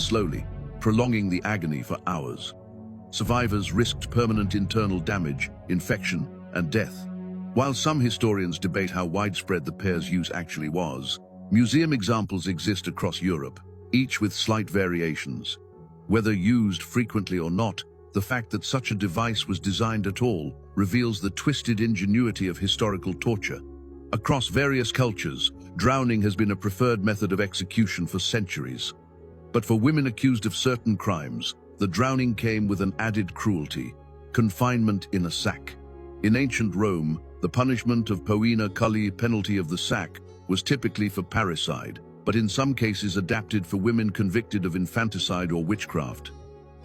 slowly, prolonging the agony for hours. Survivors risked permanent internal damage, infection, and death. While some historians debate how widespread the pair's use actually was, museum examples exist across Europe, each with slight variations. Whether used frequently or not, the fact that such a device was designed at all reveals the twisted ingenuity of historical torture. Across various cultures, drowning has been a preferred method of execution for centuries. But for women accused of certain crimes, the drowning came with an added cruelty: confinement in a sack. In ancient Rome, the punishment of poena culli, penalty of the sack, was typically for parricide, but in some cases adapted for women convicted of infanticide or witchcraft.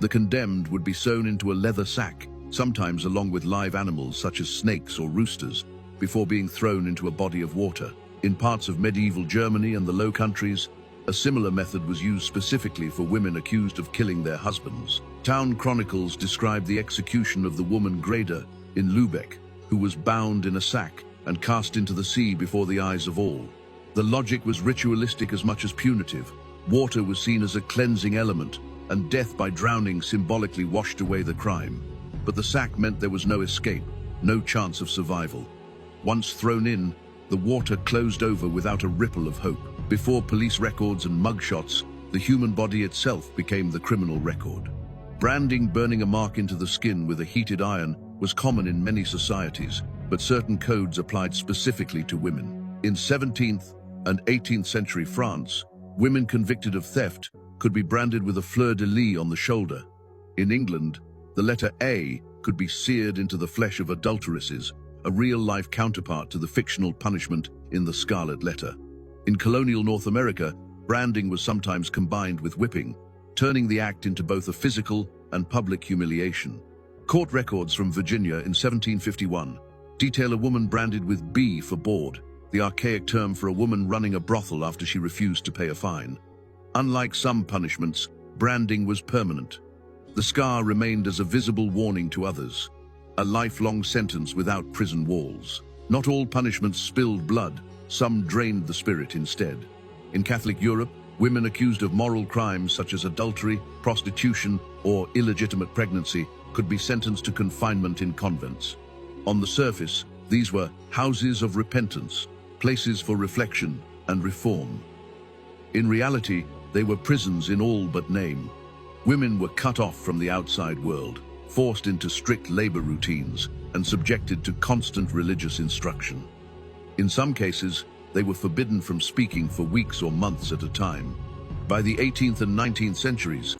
The condemned would be sewn into a leather sack, sometimes along with live animals such as snakes or roosters, before being thrown into a body of water. In parts of medieval Germany and the Low Countries, a similar method was used specifically for women accused of killing their husbands. Town chronicles describe the execution of the woman Greda in Lübeck, who was bound in a sack and cast into the sea before the eyes of all. The logic was ritualistic as much as punitive. Water was seen as a cleansing element, and death by drowning symbolically washed away the crime. But the sack meant there was no escape, no chance of survival. Once thrown in, the water closed over without a ripple of hope. Before police records and mugshots, the human body itself became the criminal record. Branding, burning a mark into the skin with a heated iron, was common in many societies, but certain codes applied specifically to women. In 17th and 18th century France, women convicted of theft could be branded with a fleur-de-lis on the shoulder. In England, the letter A could be seared into the flesh of adulteresses, a real-life counterpart to the fictional punishment in the Scarlet Letter. In colonial North America, branding was sometimes combined with whipping, turning the act into both a physical and public humiliation. Court records from Virginia in 1751 detail a woman branded with B for board, the archaic term for a woman running a brothel after she refused to pay a fine. Unlike some punishments, branding was permanent. The scar remained as a visible warning to others, a lifelong sentence without prison walls. Not all punishments spilled blood, some drained the spirit instead. In Catholic Europe, women accused of moral crimes such as adultery, prostitution, or illegitimate pregnancy could be sentenced to confinement in convents. On the surface, these were houses of repentance, places for reflection and reform. In reality, they were prisons in all but name. Women were cut off from the outside world, forced into strict labor routines, and subjected to constant religious instruction. In some cases, they were forbidden from speaking for weeks or months at a time. By the 18th and 19th centuries,